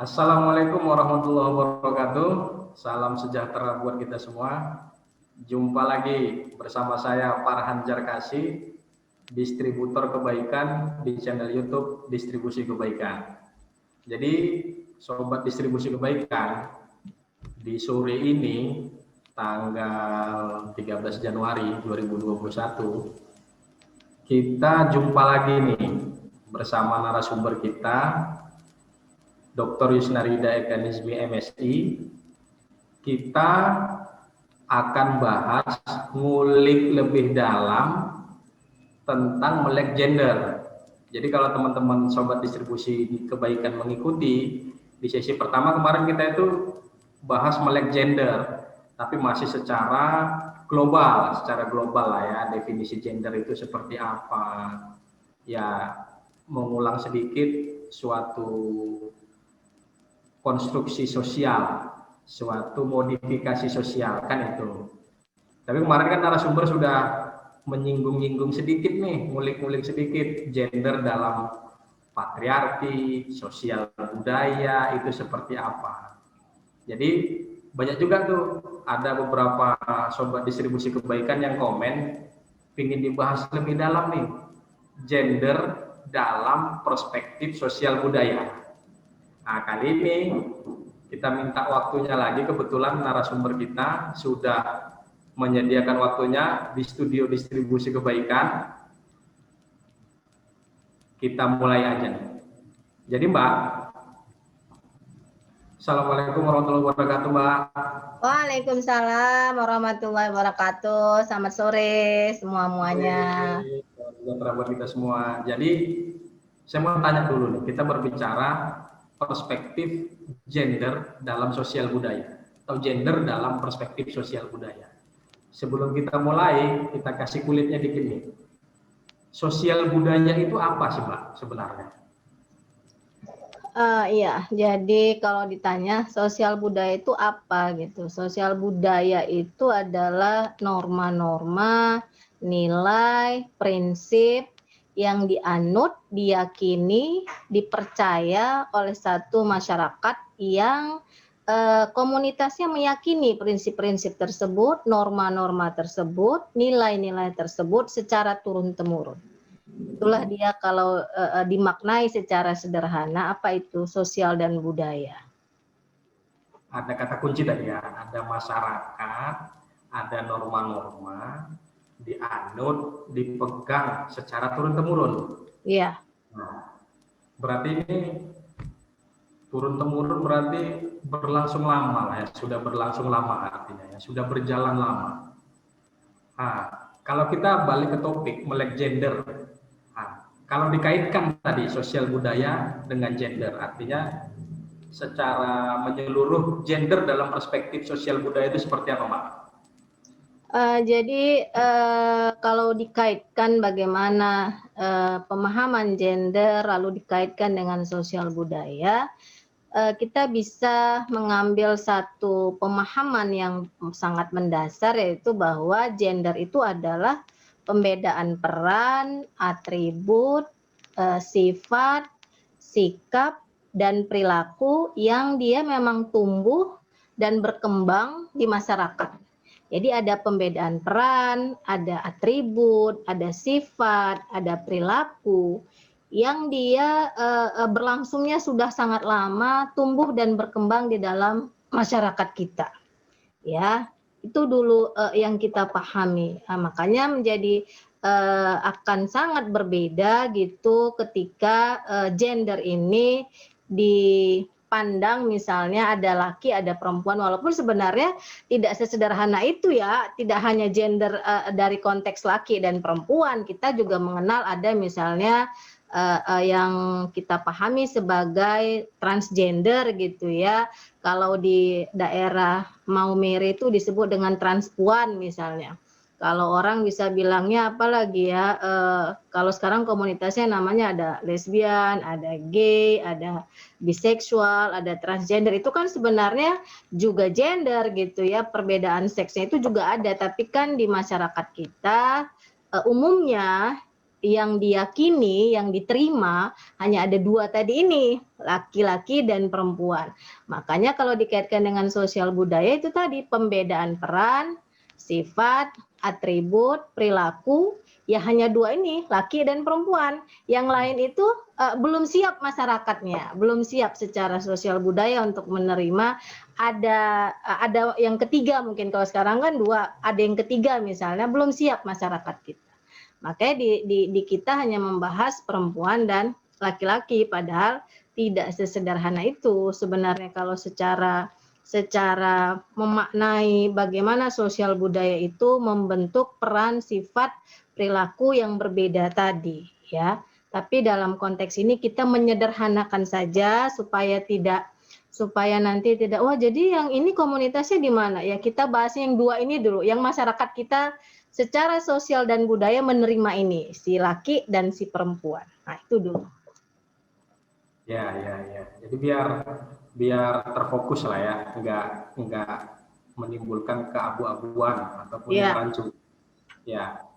Assalamualaikum warahmatullahi wabarakatuh. Salam sejahtera buat kita semua. Jumpa lagi bersama saya Farhan Jarkasi, distributor kebaikan di channel YouTube Distribusi Kebaikan. Jadi, sobat distribusi kebaikan, di sore ini tanggal 13 Januari 2021 kita jumpa lagi nih bersama narasumber kita Dr. Yusnarida Ekanismi MSI. Kita akan bahas ngulik lebih dalam tentang melek gender. Jadi kalau teman-teman sobat distribusi kebaikan mengikuti, di sesi pertama kemarin kita itu bahas melek gender, tapi masih secara global lah ya, definisi gender itu seperti apa. Ya, mengulang sedikit suatu konstruksi sosial, suatu modifikasi sosial kan itu. Tapi kemarin kan narasumber sudah menyinggung-nyinggung sedikit nih, ngulik-ngulik sedikit gender dalam patriarki, sosial budaya itu seperti apa. Jadi banyak juga tuh ada beberapa sobat distribusi kebaikan yang komen ingin dibahas lebih dalam nih gender dalam perspektif sosial budaya. Nah, kali ini kita minta waktunya lagi, kebetulan narasumber kita sudah menyediakan waktunya di studio distribusi kebaikan. Kita mulai aja nih. Jadi Mbak, Assalamualaikum warahmatullahi wabarakatuh Mbak. Waalaikumsalam warahmatullahi wabarakatuh. Selamat sore semuanya. Sejahtera buat kita semua. Jadi saya mau tanya dulu nih, kita berbicara perspektif gender dalam sosial budaya atau gender dalam perspektif sosial budaya. Sebelum kita mulai, kita kasih kulitnya dikit nih. Sosial budaya itu apa sih Mbak sebenarnya? Iya, jadi kalau ditanya sosial budaya itu apa gitu. Sosial budaya itu adalah norma-norma, nilai, prinsip yang dianut, diyakini, dipercaya oleh satu masyarakat yang komunitasnya meyakini prinsip-prinsip tersebut, norma-norma tersebut, nilai-nilai tersebut secara turun-temurun. Itulah dia kalau dimaknai secara sederhana, apa itu sosial dan budaya. Ada kata kunci tadi ya, ada masyarakat, ada norma-norma, dianut, dipegang secara turun-temurun. Iya. Nah, berarti ini turun-temurun berarti berlangsung lama lah ya, sudah berlangsung lama artinya ya, sudah berjalan lama. Nah, kalau kita balik ke topik melek gender, nah, kalau dikaitkan tadi sosial budaya dengan gender, artinya secara menyeluruh gender dalam perspektif sosial budaya itu seperti apa, Mbak? Jadi kalau dikaitkan bagaimana pemahaman gender lalu dikaitkan dengan sosial budaya, kita bisa mengambil satu pemahaman yang sangat mendasar, yaitu bahwa gender itu adalah pembedaan peran, atribut, sifat, sikap, dan perilaku yang dia memang tumbuh dan berkembang di masyarakat. Jadi ada pembedaan peran, ada atribut, ada sifat, ada perilaku yang dia berlangsungnya sudah sangat lama, tumbuh dan berkembang di dalam masyarakat kita. Ya, itu dulu yang kita pahami. Nah, makanya menjadi akan sangat berbeda gitu ketika gender ini dipandang, misalnya ada laki ada perempuan, walaupun sebenarnya tidak sesederhana itu ya, tidak hanya gender dari konteks laki dan perempuan, kita juga mengenal ada misalnya yang kita pahami sebagai transgender gitu ya. Kalau di daerah Maumere itu disebut dengan transpuan misalnya. Kalau orang bisa bilangnya apalagi ya, kalau sekarang komunitasnya namanya ada lesbian, ada gay, ada biseksual, ada transgender, itu kan sebenarnya juga gender gitu ya, perbedaan seksnya itu juga ada, tapi kan di masyarakat kita umumnya yang diyakini, yang diterima hanya ada dua tadi ini, laki-laki dan perempuan. Makanya kalau dikaitkan dengan sosial budaya itu tadi pembedaan peran, sifat, atribut, perilaku, ya hanya dua ini, laki dan perempuan. Yang lain itu belum siap masyarakatnya, belum siap secara sosial budaya untuk menerima ada yang ketiga mungkin kalau sekarang kan dua, ada yang ketiga misalnya belum siap masyarakat kita. Makanya di kita hanya membahas perempuan dan laki-laki, padahal tidak sesederhana itu sebenarnya kalau secara memaknai bagaimana sosial budaya itu membentuk peran, sifat, perilaku yang berbeda tadi, ya. Tapi dalam konteks ini kita menyederhanakan saja supaya nanti tidak, wah jadi yang ini komunitasnya di mana? Ya kita bahas yang dua ini dulu, yang masyarakat kita secara sosial dan budaya menerima ini, si laki dan si perempuan. Nah, itu dulu. Ya. Jadi biar terfokus lah ya, nggak menimbulkan keabu-abuan ataupun yang rancu. Ya.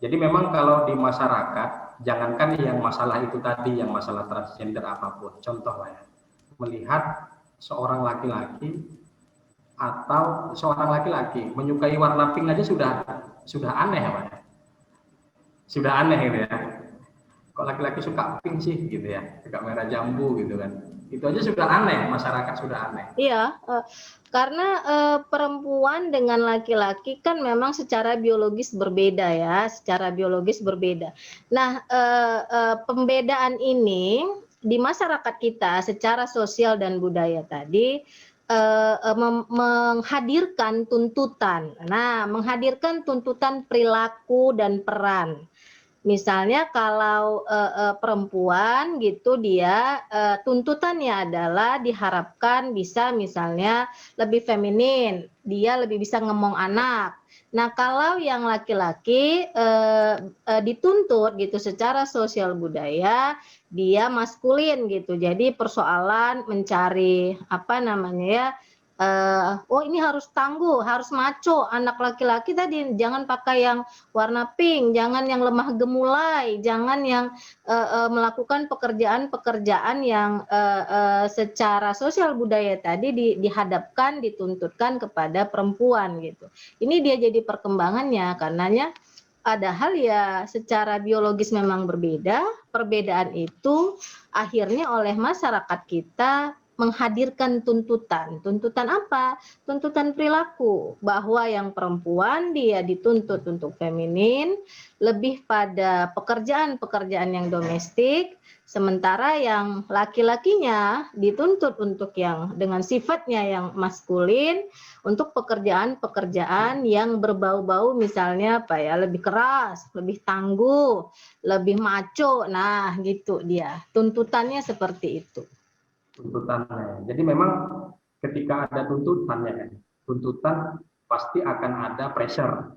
Jadi memang kalau di masyarakat, jangankan yang masalah itu tadi, yang masalah transgender apapun, contoh lah ya, melihat seorang laki-laki atau seorang laki-laki menyukai warna pink aja sudah aneh ya Pak. Sudah aneh gitu ya. Kok laki-laki suka pink sih gitu ya, suka merah jambu gitu kan. Itu aja sudah aneh, masyarakat sudah aneh. Iya, karena perempuan dengan laki-laki kan memang secara biologis berbeda ya, secara biologis berbeda. Nah, pembedaan ini di masyarakat kita secara sosial dan budaya tadi menghadirkan tuntutan. Nah, menghadirkan tuntutan perilaku dan peran. Misalnya kalau perempuan gitu dia tuntutannya adalah diharapkan bisa misalnya lebih feminin, dia lebih bisa ngomong anak. Nah, kalau yang laki-laki dituntut gitu secara sosial budaya dia maskulin gitu. Jadi persoalan mencari apa namanya ya, oh ini harus tangguh, harus maco, anak laki-laki tadi jangan pakai yang warna pink, jangan yang lemah gemulai, jangan yang melakukan pekerjaan-pekerjaan yang secara sosial budaya tadi dihadapkan, dituntutkan kepada perempuan gitu. Ini dia jadi perkembangannya, karenanya padahal ya secara biologis memang berbeda, perbedaan itu akhirnya oleh masyarakat kita menghadirkan tuntutan. Tuntutan apa? Tuntutan perilaku, bahwa yang perempuan dia dituntut untuk feminin, lebih pada pekerjaan-pekerjaan yang domestik, sementara yang laki-lakinya dituntut untuk yang dengan sifatnya yang maskulin, untuk pekerjaan-pekerjaan yang berbau-bau misalnya apa ya, lebih keras, lebih tangguh, lebih maco. Nah, gitu dia. Tuntutannya seperti itu. Tuntutannya. Jadi memang ketika ada tuntutannya, tuntutan pasti akan ada pressure.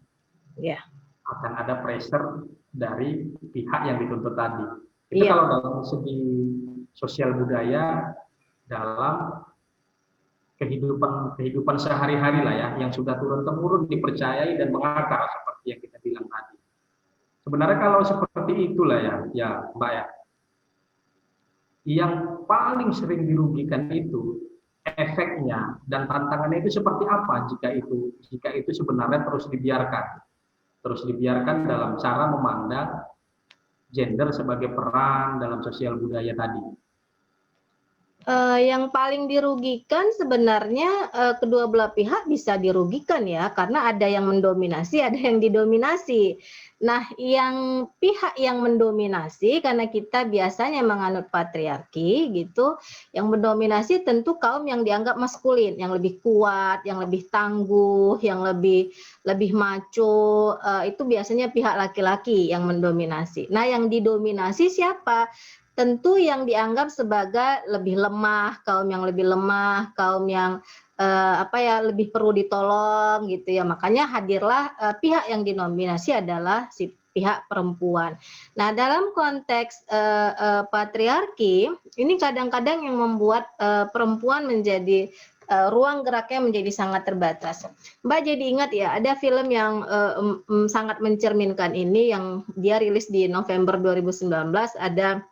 Ya. Akan ada pressure dari pihak yang dituntut tadi. Itu kalau dalam segi sosial budaya, dalam kehidupan sehari-hari lah ya, yang sudah turun-temurun dipercayai dan mengakar seperti yang kita bilang tadi. Sebenarnya kalau seperti itulah ya Mbak ya, yang paling sering dirugikan itu efeknya dan tantangannya itu seperti apa jika itu sebenarnya terus dibiarkan dalam cara memandang gender sebagai peran dalam sosial budaya tadi. Yang paling dirugikan sebenarnya kedua belah pihak bisa dirugikan ya, karena ada yang mendominasi, ada yang didominasi. Nah, yang pihak yang mendominasi karena kita biasanya menganut patriarki gitu, yang mendominasi tentu kaum yang dianggap maskulin, yang lebih kuat, yang lebih tangguh, yang lebih maco, itu biasanya pihak laki-laki yang mendominasi. Nah, yang didominasi siapa? Tentu yang dianggap sebagai lebih lemah, kaum yang lebih lemah, kaum yang lebih perlu ditolong gitu ya. Makanya hadirlah pihak yang dinominasi adalah si pihak perempuan. Nah, dalam konteks patriarki, ini kadang-kadang yang membuat perempuan menjadi ruang geraknya menjadi sangat terbatas. Mbak jadi ingat ya, ada film yang sangat mencerminkan ini yang dia rilis di November 2019, ada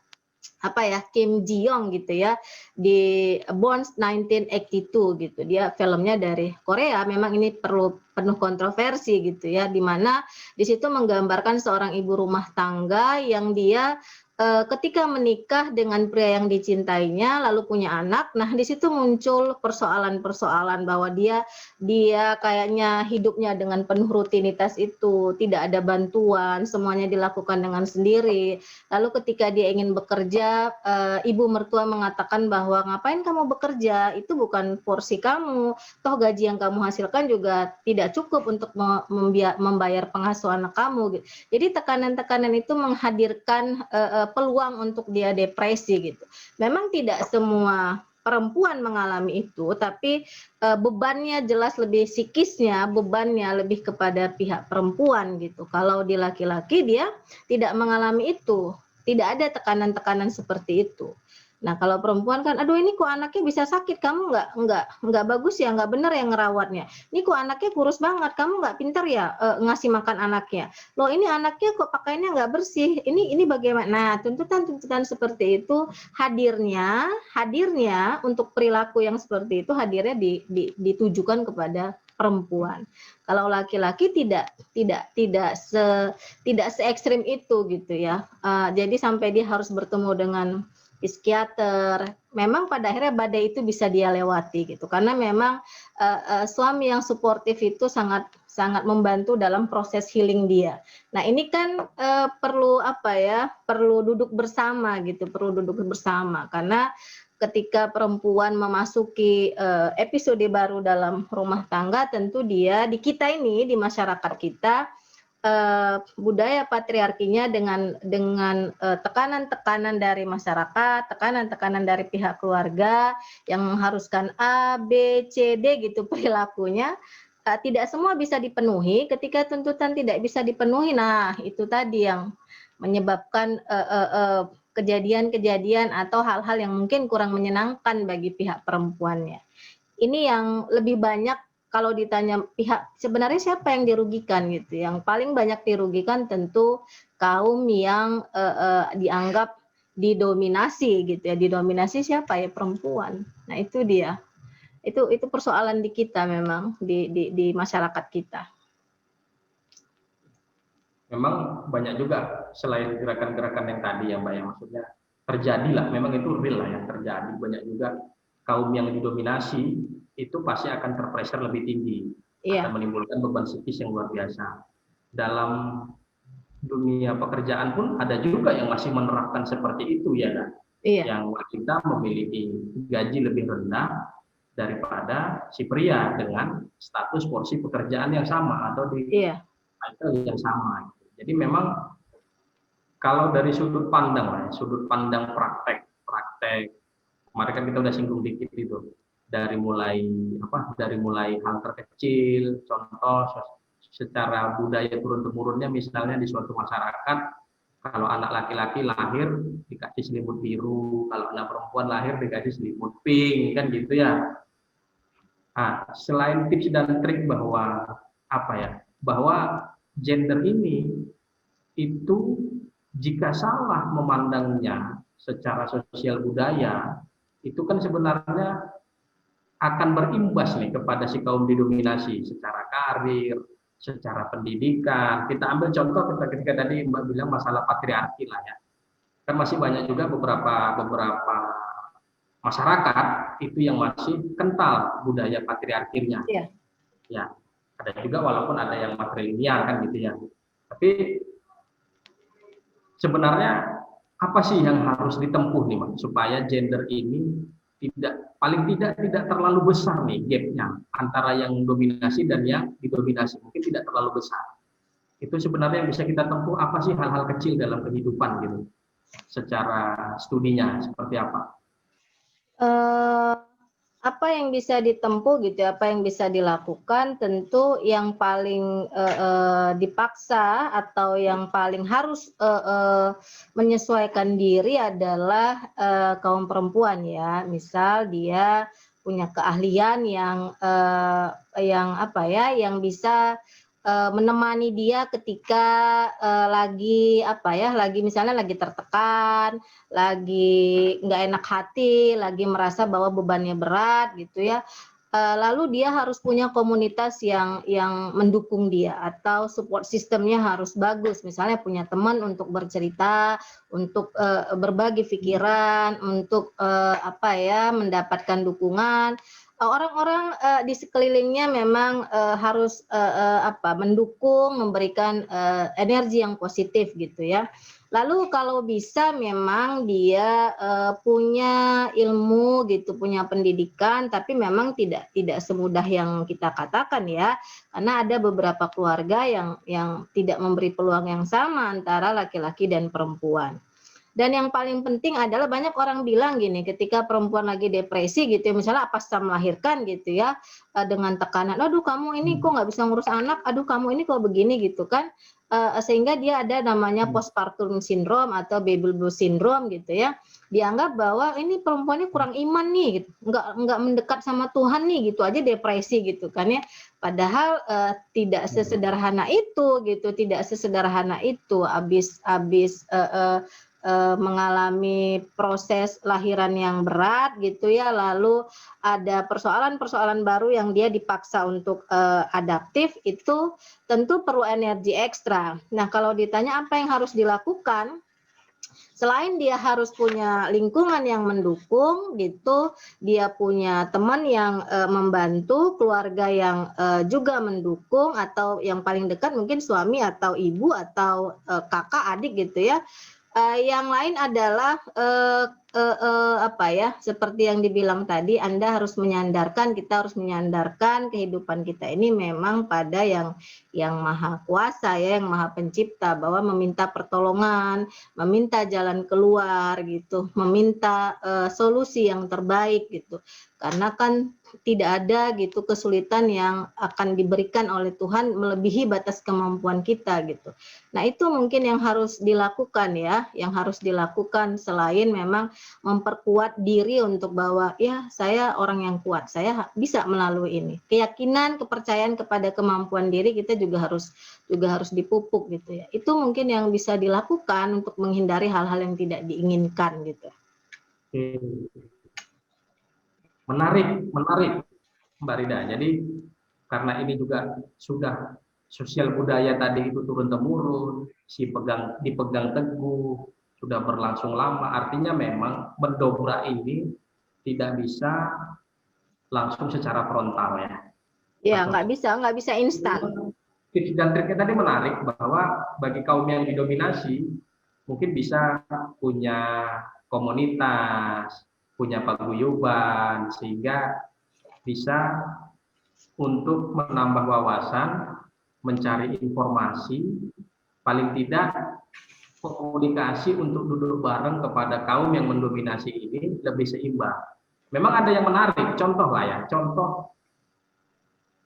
apa ya, Kim Ji Young gitu ya, di Born 1982 gitu. Dia filmnya dari Korea, memang ini penuh kontroversi gitu ya, di mana di situ menggambarkan seorang ibu rumah tangga yang dia ketika menikah dengan pria yang dicintainya lalu punya anak. Nah, di situ muncul persoalan-persoalan bahwa dia kayaknya hidupnya dengan penuh rutinitas itu, tidak ada bantuan, semuanya dilakukan dengan sendiri. Lalu ketika dia ingin bekerja, ibu mertua mengatakan bahwa ngapain kamu bekerja, itu bukan porsi kamu, toh gaji yang kamu hasilkan juga tidak cukup untuk membayar pengasuh anak kamu. Jadi tekanan-tekanan itu menghadirkan peluang untuk dia depresi gitu. Memang tidak semua perempuan mengalami itu, tapi bebannya jelas lebih psikisnya, bebannya lebih kepada pihak perempuan gitu. Kalau di laki-laki dia tidak mengalami itu, tidak ada tekanan-tekanan seperti itu. Nah, kalau perempuan kan, aduh ini kok anaknya bisa sakit, kamu nggak bagus ya, nggak benar ya ngerawatnya. Ini kok anaknya kurus banget, kamu nggak pintar ya ngasih makan anaknya. Loh ini anaknya kok pakaiannya nggak bersih, ini bagaimana? Nah, tuntutan-tuntutan seperti itu hadirnya untuk perilaku yang seperti itu hadirnya ditujukan kepada perempuan. Kalau laki-laki tidak se ekstrim itu gitu ya. Jadi sampai dia harus bertemu dengan psikiater. Memang pada akhirnya badai itu bisa dia lewati gitu. Karena memang suami yang suportif itu sangat membantu dalam proses healing dia. Nah, ini kan perlu perlu duduk bersama gitu, karena ketika perempuan memasuki episode baru dalam rumah tangga, tentu dia di masyarakat kita, budaya patriarkinya dengan tekanan-tekanan dari masyarakat, tekanan-tekanan dari pihak keluarga yang mengharuskan A, B, C, D gitu perilakunya, tidak semua bisa dipenuhi. Ketika tuntutan tidak bisa dipenuhi, nah itu tadi yang menyebabkan kejadian-kejadian atau hal-hal yang mungkin kurang menyenangkan bagi pihak perempuannya. Ini yang lebih banyak kalau ditanya pihak sebenarnya siapa yang dirugikan gitu. Yang paling banyak dirugikan tentu kaum yang dianggap didominasi gitu ya. Didominasi siapa ya? Perempuan. Nah, itu dia. Itu persoalan di kita memang di masyarakat kita. Memang banyak juga selain gerakan-gerakan yang tadi ya Mbak, yang maksudnya terjadi lah, memang itu real lah yang terjadi. Banyak juga kaum yang didominasi itu pasti akan terpressure lebih tinggi, akan menimbulkan beban psikis yang luar biasa. Dalam dunia pekerjaan pun ada juga yang masih menerapkan seperti itu ya kan? Yang wanita memiliki gaji lebih rendah daripada si pria dengan status porsi pekerjaan yang sama atau di title yang sama. Jadi memang kalau dari sudut pandang praktek, kemarin kan kita udah singgung dikit itu, dari mulai hal terkecil, contoh secara budaya turun-temurunnya, misalnya di suatu masyarakat, kalau anak laki-laki lahir dikasih selimut biru, kalau anak perempuan lahir dikasih selimut pink, kan gitu ya. Nah, selain tips dan trik bahwa bahwa gender ini itu jika salah memandangnya secara sosial budaya, itu kan sebenarnya akan berimbas nih kepada si kaum didominasi secara karir, secara pendidikan. Kita ambil contoh ketika tadi Mbak bilang masalah patriarki lah ya. Kan masih banyak juga beberapa masyarakat itu yang masih kental budaya patriarkinya. Ya, ada juga walaupun ada yang matrilineal kan gitu ya. Tapi sebenarnya apa sih yang harus ditempuh nih Mas supaya gender ini paling tidak terlalu besar nih gapnya antara yang dominasi dan yang didominasi, mungkin tidak terlalu besar. Itu sebenarnya yang bisa kita tempuh apa sih hal-hal kecil dalam kehidupan gitu, secara studinya seperti apa? Apa yang bisa ditempuh gitu, apa yang bisa dilakukan, tentu yang paling dipaksa atau yang paling harus menyesuaikan diri adalah kaum perempuan ya. Misal dia punya keahlian yang apa ya, yang bisa menemani dia ketika lagi apa ya, lagi misalnya lagi tertekan, lagi nggak enak hati, lagi merasa bahwa bebannya berat gitu ya. Lalu dia harus punya komunitas yang mendukung dia atau support sistemnya harus bagus. Misalnya punya teman untuk bercerita, untuk berbagi pikiran, untuk apa ya, mendapatkan dukungan. Orang-orang di sekelilingnya memang harus apa, mendukung, memberikan energi yang positif gitu ya. Lalu kalau bisa memang dia punya ilmu gitu, punya pendidikan, tapi memang tidak semudah yang kita katakan ya, karena ada beberapa keluarga yang tidak memberi peluang yang sama antara laki-laki dan perempuan. Dan yang paling penting adalah banyak orang bilang gini, ketika perempuan lagi depresi gitu ya, misalnya pasca melahirkan gitu ya, dengan tekanan, aduh kamu ini kok nggak bisa ngurus anak, aduh kamu ini kok begini gitu kan, sehingga dia ada namanya postpartum syndrome atau baby blues syndrome gitu ya, dianggap bahwa ini perempuannya kurang iman nih, gitu. nggak mendekat sama Tuhan nih, gitu aja depresi gitu kan ya. Padahal tidak sesederhana itu gitu, tidak sesederhana itu. Abis mengalami proses lahiran yang berat gitu ya, lalu ada persoalan-persoalan baru yang dia dipaksa untuk adaptif, itu tentu perlu energi ekstra. Nah, kalau ditanya apa yang harus dilakukan, selain dia harus punya lingkungan yang mendukung gitu, dia punya teman yang membantu, keluarga yang juga mendukung, atau yang paling dekat mungkin suami atau ibu atau kakak adik gitu ya. Yang lain adalah apa ya, seperti yang dibilang tadi, Anda harus menyandarkan, kita harus menyandarkan kehidupan kita ini memang pada yang maha kuasa ya, yang maha pencipta, bahwa meminta pertolongan, meminta jalan keluar gitu, meminta solusi yang terbaik gitu. Karena kan tidak ada gitu kesulitan yang akan diberikan oleh Tuhan melebihi batas kemampuan kita gitu. Nah, itu mungkin yang harus dilakukan ya, yang harus dilakukan selain memang memperkuat diri untuk bahwa ya saya orang yang kuat, saya bisa melalui ini. Keyakinan, kepercayaan kepada kemampuan diri kita juga harus dipupuk gitu ya. Itu mungkin yang bisa dilakukan untuk menghindari hal-hal yang tidak diinginkan gitu. Menarik, Mbak Rida. Jadi karena ini juga sudah sosial budaya tadi itu turun-temurun, dipegang teguh, sudah berlangsung lama, artinya memang mendobrak ini tidak bisa langsung secara frontal ya. Ya, nggak bisa instan. Tips dan triknya tadi menarik, bahwa bagi kaum yang didominasi mungkin bisa punya komunitas, punya paguyuban, sehingga bisa untuk menambah wawasan, mencari informasi, paling tidak komunikasi untuk duduk bareng kepada kaum yang mendominasi ini lebih seimbang. Memang ada yang menarik, contoh lah ya, contoh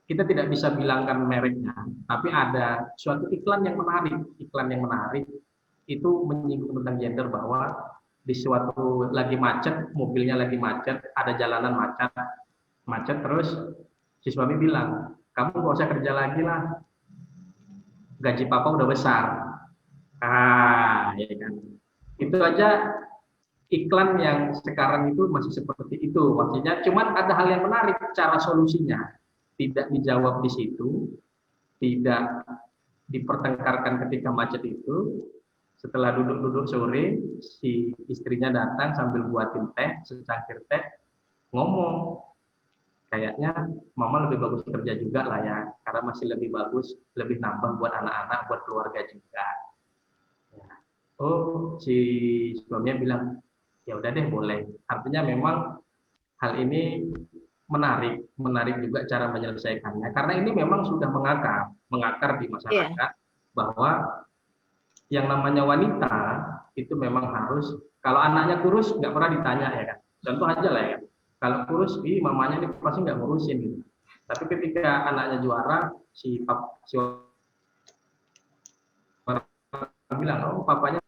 kita tidak bisa bilangkan mereknya, tapi ada suatu iklan yang menarik itu menyinggung tentang gender, bahwa di suatu lagi macet, mobilnya lagi macet, ada jalanan macet terus si suami bilang, kamu gak usah kerja lagi lah, gaji papa udah besar. Ya kan. Itu aja iklan yang sekarang itu masih seperti itu. Maksudnya cuman ada hal yang menarik, cara solusinya tidak dijawab di situ, tidak dipertengkarkan ketika macet itu. Setelah duduk-duduk sore, si istrinya datang sambil buatin teh, secangkir teh, ngomong, kayaknya mama lebih bagus kerja juga lah ya, karena masih lebih bagus, lebih nambah buat anak-anak, buat keluarga juga. Ya. Oh, si suaminya bilang, ya udah deh boleh. Artinya memang hal ini menarik juga cara menyelesaikannya, karena ini memang sudah mengakar di masyarakat, bahwa yang namanya wanita itu memang harus, kalau anaknya kurus nggak pernah ditanya ya kan, contoh aja lah ya, kalau kurus, mamanya ini pasti nggak ngurusin gitu. Tapi ketika anaknya juara, si orang bilang, oh papanya.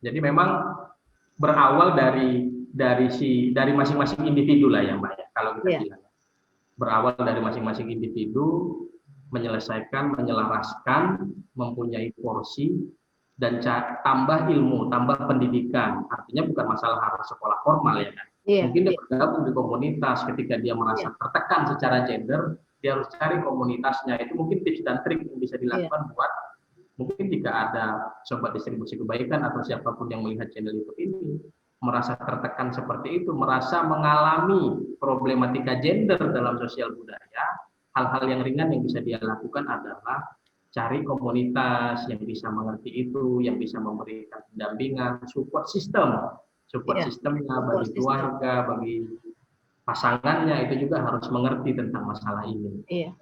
Jadi memang berawal dari dari masing-masing individu lah ya Mbak ya, kalau kita Iya. bilang. Berawal dari masing-masing individu, menyelesaikan, menyelaraskan, mempunyai porsi, dan tambah ilmu, tambah pendidikan. Artinya bukan masalah harus sekolah formal ya kan. Iya, Mungkin dia iya, bergabung di komunitas, ketika dia iya, merasa tertekan secara gender, dia harus cari komunitasnya. Itu mungkin tips dan trik yang bisa iya, dilakukan buat mungkin jika ada sobat distribusi kebaikan atau siapapun yang melihat channel YouTube ini merasa tertekan seperti itu, merasa mengalami problematika gender dalam sosial budaya, hal-hal yang ringan yang bisa dia lakukan adalah cari komunitas yang bisa mengerti itu, yang bisa memberikan pendampingan, support iya. sistemnya Support bagi system. keluarga, bagi pasangannya itu juga harus mengerti tentang masalah ini. Iya.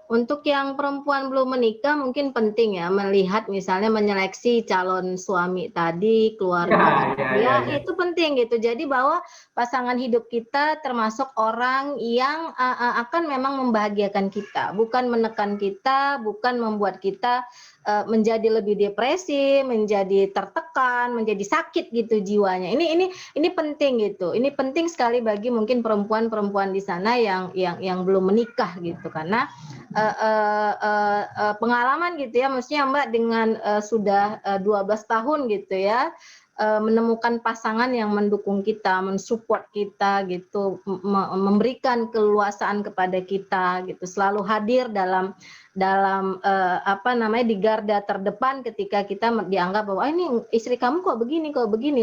Untuk yang perempuan belum menikah mungkin penting ya melihat misalnya menyeleksi calon suami tadi, keluarga Ya, ya, ya, ya ya. itu penting gitu. Jadi bahwa pasangan hidup kita termasuk orang yang akan memang membahagiakan kita, bukan menekan kita, bukan membuat kita menjadi lebih depresi, menjadi tertekan, menjadi sakit gitu jiwanya. Ini penting gitu. Ini penting sekali bagi mungkin perempuan-perempuan di sana yang belum menikah gitu karena pengalaman gitu ya, maksudnya Mbak dengan sudah 12 tahun gitu ya, menemukan pasangan yang mendukung kita, mensupport kita gitu, memberikan keluasaan kepada kita gitu, selalu hadir dalam apa namanya di garda terdepan ketika kita dianggap bahwa ini istri kamu kok begini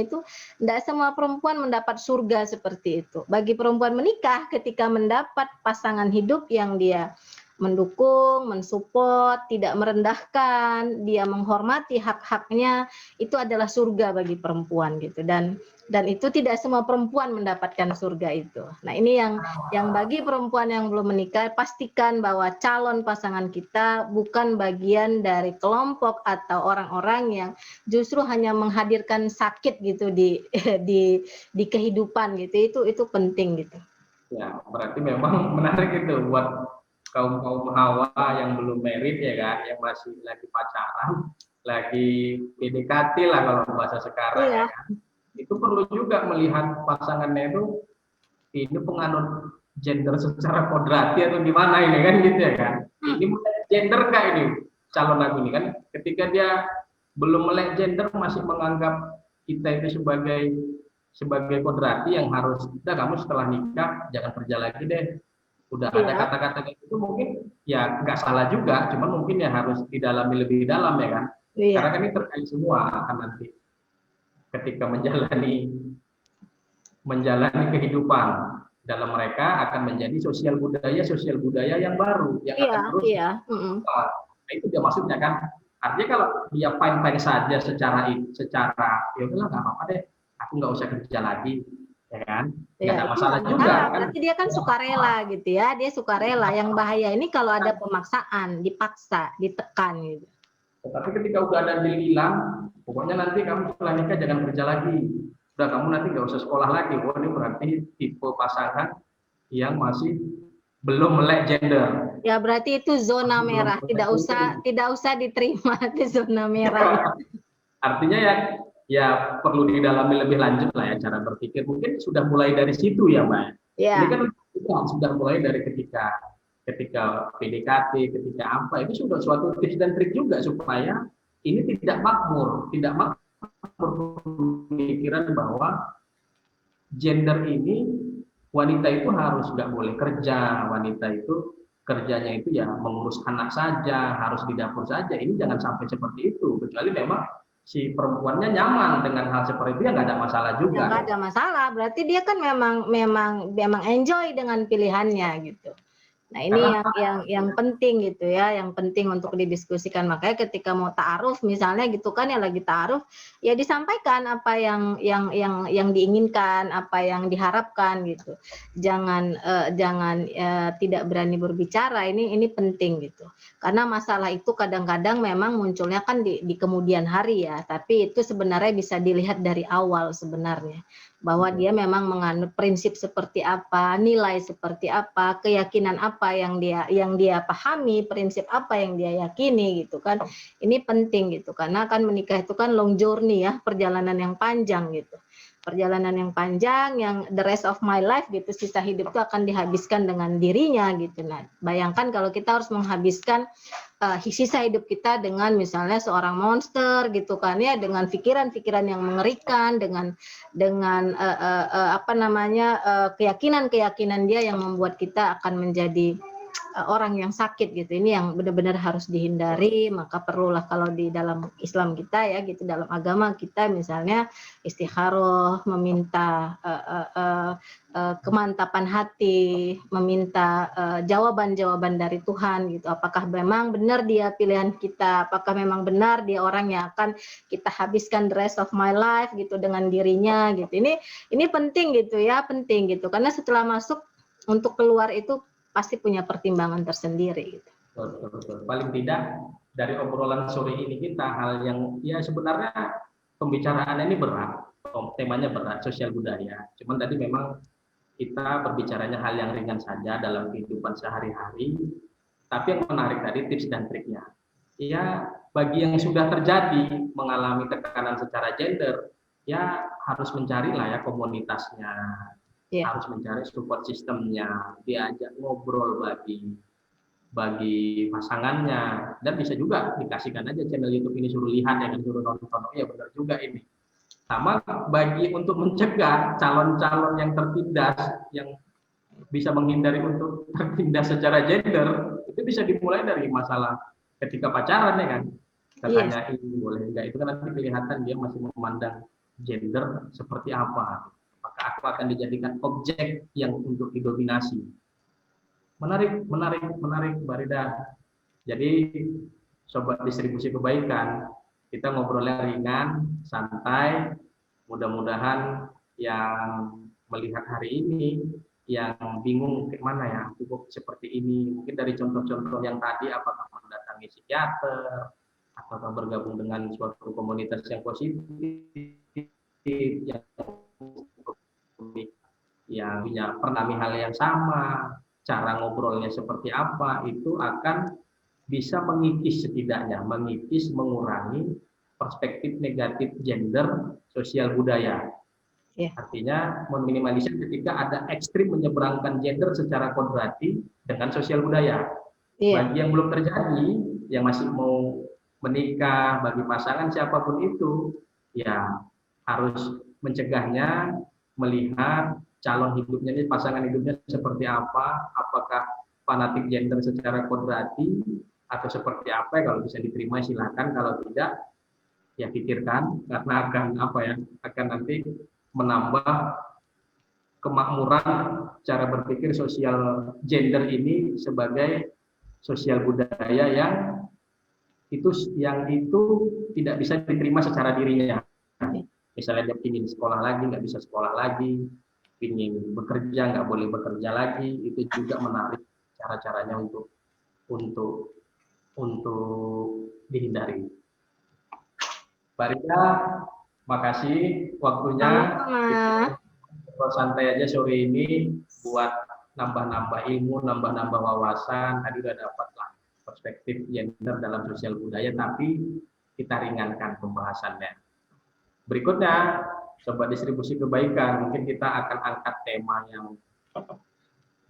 itu tidak semua perempuan mendapat surga seperti itu. Bagi perempuan menikah ketika mendapat pasangan hidup yang dia mendukung, mensupport, tidak merendahkan, dia menghormati hak-haknya, itu adalah surga bagi perempuan gitu dan itu tidak semua perempuan mendapatkan surga itu. Nah, ini yang bagi perempuan yang belum menikah pastikan bahwa calon pasangan kita bukan bagian dari kelompok atau orang-orang yang justru hanya menghadirkan sakit gitu di di kehidupan gitu. Itu penting gitu. Ya, berarti memang menarik itu buat kaum hawa yang belum merit ya kan, yang masih lagi pacaran, lagi PDKT lah kalau bahasa sekarang ya Iya, kan. Itu perlu juga melihat pasangannya itu ini penganut gender secara kodrati atau gimana ini kan gitu ya kan. hmm, Ini melek gender kah ini calon aku ini kan, ketika dia belum melek gender masih menganggap kita itu sebagai kodrati yang harus udah kamu setelah nikah jangan kerja lagi deh, udah ada iya, kata-kata itu mungkin ya nggak salah juga, cuman mungkin ya harus didalami lebih dalam ya kan, karena iya. kan ini terkait semua akan nanti ketika menjalani kehidupan dalam mereka akan menjadi sosial budaya yang baru yang Iya, akan terus iya, mhm. nah, itu dia maksudnya kan, artinya kalau dia fine saja secara ya udahlah nggak apa-apa deh, aku nggak usah kerja lagi ya kan, nggak Iya, ada itu masalah nggak juga masalah, kan. berarti dia kan sukarela gitu ya, dia sukarela. Yang bahaya ini kalau ada pemaksaan, dipaksa, ditekan gitu. Tetapi ketika udah ada deal hilang, pokoknya nanti kamu setelah nikah jangan kerja lagi. Udah kamu nanti nggak usah sekolah lagi. Wah, ini berarti tipe pasangan yang masih belum melek gender. Ya berarti itu zona Masih belum merah, melek gender. tidak usah diterima di zona merah. Artinya ya perlu didalami lebih lanjut lah ya cara berpikir. Mungkin sudah mulai dari situ ya, Mbak. Ini Ya, kan sudah mulai dari ketika PDKT, ketika apa, itu sudah suatu tips dan trik juga supaya ini tidak makmur pemikiran bahwa gender ini wanita itu harus nggak boleh kerja, wanita itu kerjanya itu ya mengurus anak saja, harus di dapur saja. Ini jangan sampai seperti itu, kecuali memang si perempuannya nyaman dengan hal seperti itu ya nggak ada masalah ya juga. nggak ada masalah. Berarti dia kan memang enjoy dengan pilihannya gitu. Nah, ini Karena yang penting gitu ya, yang penting untuk didiskusikan. Makanya ketika mau ta'aruf misalnya gitu kan ya lagi ta'aruf, ya disampaikan apa yang diinginkan, apa yang diharapkan gitu. Jangan tidak berani berbicara. Ini penting gitu. Karena masalah itu kadang-kadang memang munculnya kan di kemudian hari ya, tapi itu sebenarnya bisa dilihat dari awal sebenarnya. Bahwa dia memang menganut prinsip seperti apa, nilai seperti apa, keyakinan apa yang dia pahami, prinsip apa yang dia yakini gitu kan. Ini penting gitu karena kan menikah itu kan long journey ya, perjalanan yang panjang gitu. perjalanan yang panjang, yang the rest of my life gitu, sisa hidup itu akan dihabiskan dengan dirinya gitu. Nah, bayangkan kalau kita harus menghabiskan sisa hidup kita dengan misalnya seorang monster gitu kan ya, dengan pikiran-pikiran yang mengerikan, dengan apa namanya keyakinan-keyakinan dia yang membuat kita akan menjadi orang yang sakit gitu. Ini yang benar-benar harus dihindari. Maka perlulah kalau di dalam Islam kita ya gitu, dalam agama kita misalnya istikharoh, meminta kemantapan hati, meminta jawaban-jawaban dari Tuhan gitu. Apakah memang benar dia pilihan kita? Apakah memang benar dia orang yang akan kita habiskan the rest of my life gitu dengan dirinya gitu. Ini penting gitu ya, penting gitu. Karena setelah masuk untuk keluar itu pasti punya pertimbangan tersendiri gitu. Betul, betul. Paling tidak dari obrolan sore ini kita hal yang ya sebenarnya pembicaraan ini berat, temanya berat, sosial budaya. Cuman tadi memang kita berbicaranya hal yang ringan saja dalam kehidupan sehari-hari. Tapi yang menarik tadi tips dan triknya. Ya bagi yang sudah terjadi mengalami tekanan secara gender, ya harus mencari lah ya komunitasnya. Harus mencari support sistemnya, diajak ngobrol bagi pasangannya, dan bisa juga dikasihkan aja channel YouTube ini, suruh lihat ya, suruh nonton. Oh ya benar juga ini. Sama bagi untuk mencegah calon-calon yang tertindas, yang bisa menghindari untuk tertindas secara gender, itu bisa dimulai dari masalah ketika pacaran ya kan. Katanya ini boleh enggak, itu kan nanti kelihatan dia masih memandang gender seperti apa. Maka aku akan dijadikan objek yang untuk didominasi. Menarik, Mbak Rida. Jadi, sobat distribusi kebaikan, kita ngobrolnya ringan, santai. Mudah-mudahan yang melihat hari ini, yang bingung kemana ya, cukup seperti ini. Mungkin dari contoh-contoh yang tadi, apakah mendatangi psikiater, apakah bergabung dengan suatu komunitas yang positif, yang punya pernah hal yang sama, cara ngobrolnya seperti apa, itu akan bisa mengikis, setidaknya mengikis, mengurangi perspektif negatif gender sosial budaya. Artinya meminimalisir ketika ada ekstrim menyeberangkan gender secara kodrati dengan sosial budaya. Bagi yang belum terjadi, yang masih mau menikah, bagi pasangan siapapun itu, ya harus mencegahnya, melihat calon hidupnya ini, pasangan hidupnya seperti apa, apakah fanatik gender secara kodrati atau seperti apa. Kalau bisa diterima silakan, kalau tidak ya pikirkan, karena akan akan nanti menambah kemakmuran cara berpikir sosial gender ini sebagai sosial budaya yang itu tidak bisa diterima secara dirinya. Misalnya dia ingin sekolah lagi, nggak bisa sekolah lagi, ingin bekerja, nggak boleh bekerja lagi, itu juga menarik cara-caranya untuk dihindari. Mbak Rida, makasih waktunya. Santai aja sore ini buat nambah-nambah ilmu, nambah-nambah wawasan. Tadi udah dapat lah perspektif gender dalam sosial budaya, tapi kita ringankan pembahasannya. Berikutnya, sobat distribusi kebaikan, mungkin kita akan angkat tema yang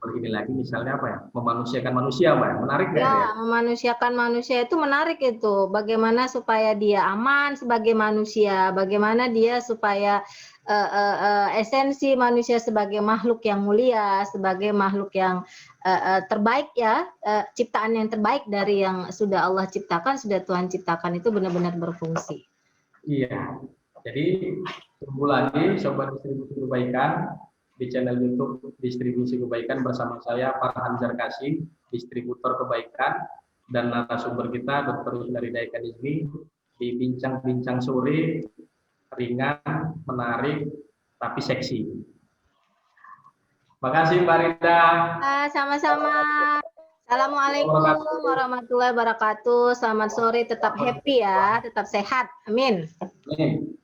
begini lagi, misalnya apa ya? Memanusiakan manusia, Mbak. Menarik nggak ya? Memanusiakan manusia itu menarik itu. Bagaimana supaya dia aman sebagai manusia, bagaimana dia supaya esensi manusia sebagai makhluk yang mulia, sebagai makhluk yang terbaik ya, ciptaan yang terbaik dari yang sudah Allah ciptakan, sudah Tuhan ciptakan, itu benar-benar berfungsi. Iya. Jadi tunggu lagi sobat distribusi kebaikan di channel YouTube Distribusi Kebaikan bersama saya Farhan Zarkasi, distributor kebaikan, dan narasumber kita Dr. Rida Ekanismi di bincang-bincang sore ringan, menarik, tapi seksi. Makasih Mbak Rida. Sama-sama. Assalamualaikum warahmatullahi wabarakatuh. Selamat sore, tetap happy ya, tetap sehat. Amin. Amin.